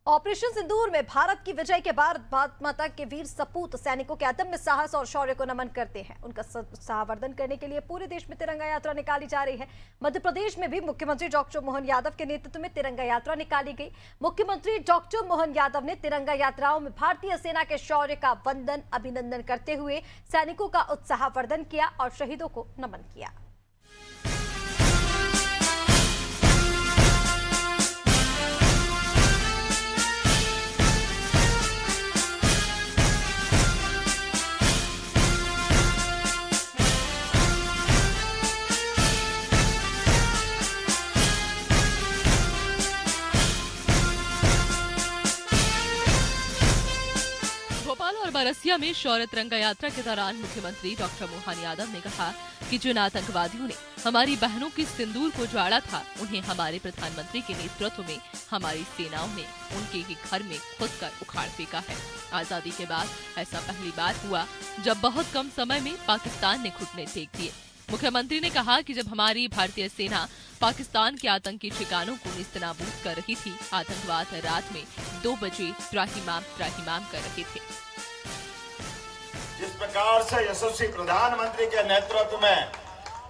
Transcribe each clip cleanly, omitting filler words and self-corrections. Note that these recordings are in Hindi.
ऑपरेशन सिंदूर में भारत की विजय के बाद भारत माता के वीर सपूत सैनिकों के अदम्य साहस और शौर्य को नमन करते हैं। उनका उत्साहवर्धन करने के लिए पूरे देश में तिरंगा यात्रा निकाली जा रही है। मध्य प्रदेश में भी मुख्यमंत्री डॉक्टर मोहन यादव के नेतृत्व में तिरंगा यात्रा निकाली गई। मुख्यमंत्री डॉक्टर मोहन यादव ने तिरंगा यात्राओं में भारतीय सेना के शौर्य का वंदन अभिनंदन करते हुए सैनिकों का उत्साहवर्धन किया और शहीदों को नमन किया। भोपाल और बरसिया में शौर्य तिरंगा यात्रा के दौरान मुख्यमंत्री डॉक्टर मोहन यादव ने कहा कि जिन आतंकवादियों ने हमारी बहनों की सिंदूर को उजाड़ा था, उन्हें हमारे प्रधानमंत्री के नेतृत्व में हमारी सेनाओं ने उनके ही घर में घुसकर उखाड़ फेंका है। आजादी के बाद ऐसा पहली बार हुआ जब बहुत कम समय में पाकिस्तान ने घुटने टेक दिए। मुख्यमंत्री ने कहा कि जब हमारी भारतीय सेना पाकिस्तान के आतंकी ठिकानों को नेस्तनाबूद कर रही थी, आतंकवाद रात में 2 बजे त्राहिमाम कर रहे थे। जिस प्रकार से यशस्वी प्रधानमंत्री के नेतृत्व में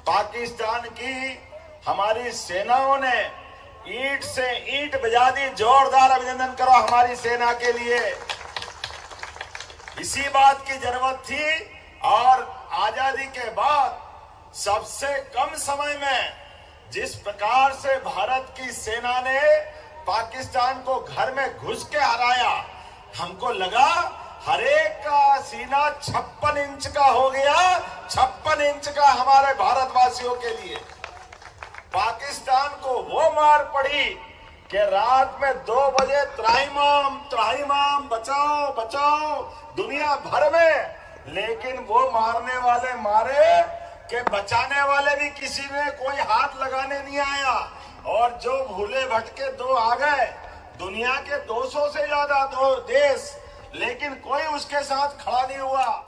पाकिस्तान की हमारी सेनाओं ने ईंट से ईंट बजा दी, जोरदार अभिनंदन करो हमारी सेना के लिए। इसी बात की जरूरत थी और आजादी के बाद सबसे कम समय में जिस प्रकार से भारत की सेना ने पाकिस्तान को घर में घुस के हराया, हमको लगा हरेक का सीना 56 इंच का हो गया। 56 इंच का हमारे भारतवासियों के लिए पाकिस्तान को वो मार पड़ी कि रात में 2 बजे त्राहिमाम बचाओ बचाओ दुनिया भर में। लेकिन वो मारने वाले मारे कि बचाने वाले भी किसी ने कोई हाथ लगाने नहीं आया। और जो भूले भटके 2 आ गए, दुनिया के 200 से ज्यादा 2 देश, लेकिन कोई उसके साथ खड़ा नहीं हुआ।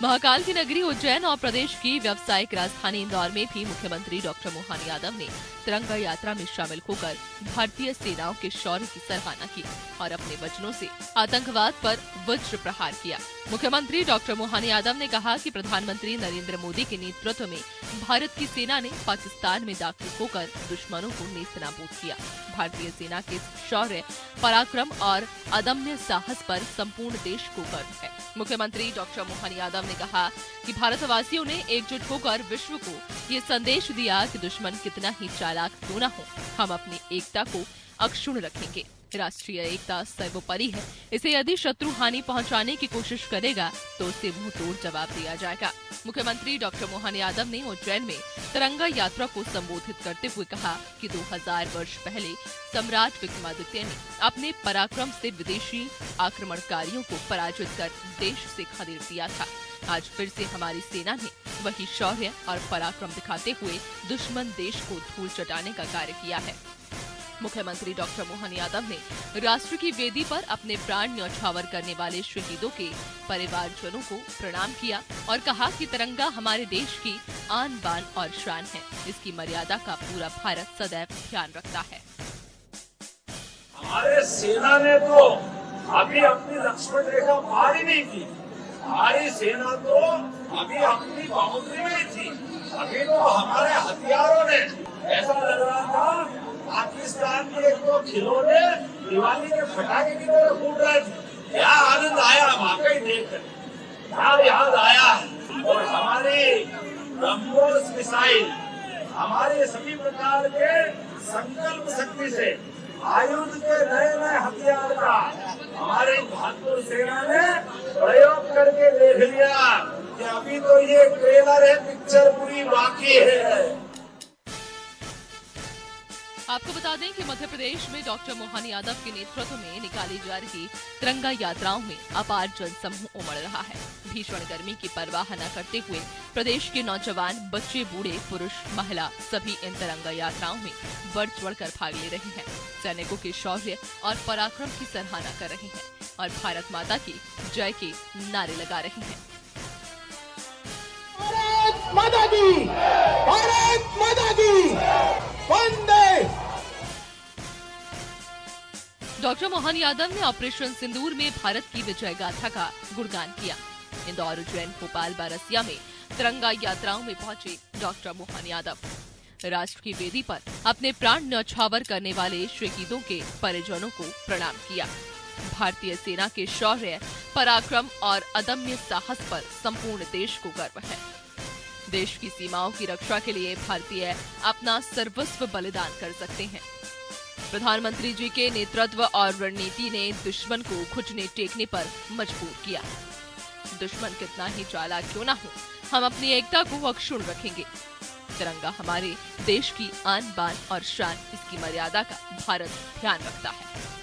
महाकाल की नगरी उज्जैन और प्रदेश की व्यावसायिक राजधानी इंदौर में भी मुख्यमंत्री डॉक्टर मोहन यादव ने तिरंगा यात्रा में शामिल होकर भारतीय सेनाओं के शौर्य की सराहना की और अपने वचनों से आतंकवाद पर वज्र प्रहार किया। मुख्यमंत्री डॉक्टर मोहन यादव ने कहा कि प्रधानमंत्री नरेंद्र मोदी के नेतृत्व में भारत की सेना ने पाकिस्तान में दाखिल होकर दुश्मनों को नेस्तनाबूद किया। भारतीय सेना के शौर्य, पराक्रम और अदम्य साहस पर संपूर्ण देश को गर्व है। मुख्यमंत्री डॉक्टर मोहन यादव ने कहा कि भारतवासियों ने एकजुट होकर विश्व को ये संदेश दिया कि दुश्मन कितना ही चालाक क्यों न हो, हम अपनी एकता को अक्षुण्ण रखेंगे। राष्ट्रीय एकता सर्वोपरि है, इसे यदि शत्रु हानि पहुंचाने की कोशिश करेगा तो उसे मुंह तोड़ जवाब दिया जाएगा। मुख्यमंत्री डॉक्टर मोहन यादव ने उज्जैन में तिरंगा यात्रा को संबोधित करते हुए कहा कि 2000 वर्ष पहले सम्राट विक्रमादित्य ने अपने पराक्रम से विदेशी आक्रमणकारियों को पराजित कर देश से खदेड़ दिया था। आज फिर से हमारी सेना ने वही शौर्य और पराक्रम दिखाते हुए दुश्मन देश को धूल चटाने का कार्य किया है। मुख्यमंत्री डॉक्टर मोहन यादव ने राष्ट्र की वेदी पर अपने प्राण न्यौछावर करने वाले शहीदों के परिवारजनों को प्रणाम किया और कहा कि तिरंगा हमारे देश की आन बान और शान है। इसकी मर्यादा का पूरा भारत सदैव ध्यान रखता है। हमारे सेना ने तो अभी अपनी लक्ष्मण रेखा पार ही नहीं की। हमारी सेना तो अभी अपनी बाउंड्री में ही थी। अभी तो हमारे हथियारों ने, ऐसा लग रहा था पाकिस्तान के तो खिलौने दिवाली के पटाखे की तरह फूट रहे थे। क्या आनंद आया वाकई देखकर, क्या याद आया। और हमारी ब्रह्मोस मिसाइल, हमारे सभी प्रकार के संकल्प शक्ति से आयुध के नए हथियार का हमारी बहादुर सेना ने प्रयोग करके देख लिया कि अभी तो ये ट्रेलर है, पिक्चर पूरी बाकी है। आपको बता दें कि मध्य प्रदेश में डॉक्टर मोहन यादव के नेतृत्व में निकाली जा रही तिरंगा यात्राओं में अपार जनसमूह उमड़ रहा है। भीषण गर्मी की परवाह न करते हुए प्रदेश के नौजवान, बच्चे, बूढ़े, पुरुष, महिला सभी इन तिरंगा यात्राओं में बढ़ चढ़कर भाग ले रहे हैं। सैनिकों के शौर्य और पराक्रम की सराहना कर रहे हैं और भारत माता की जय के नारे लगा रहे हैं। भारत माता की, भारत माता की, वंदे। डॉक्टर मोहन यादव ने ऑपरेशन सिंदूर में भारत की विजय गाथा का गुणगान किया। इंदौर, उज्जैन, भोपाल, बारसिया में तिरंगा यात्राओं में पहुंचे डॉक्टर मोहन यादव। राष्ट्र की वेदी पर अपने प्राण न्यौछावर करने वाले शहीदों के परिजनों को प्रणाम किया। भारतीय सेना के शौर्य, पराक्रम और अदम्य साहस पर संपूर्ण देश को गर्व है। देश की सीमाओं की रक्षा के लिए भारतीय अपना सर्वस्व बलिदान कर सकते हैं। प्रधानमंत्री जी के नेतृत्व और रणनीति ने दुश्मन को घुटने टेकने पर मजबूर किया। दुश्मन कितना ही चालाक क्यों ना हो, हम अपनी एकता को अक्षुण्ण रखेंगे। तिरंगा हमारे देश की आन बान और शान, इसकी मर्यादा का भारत ध्यान रखता है।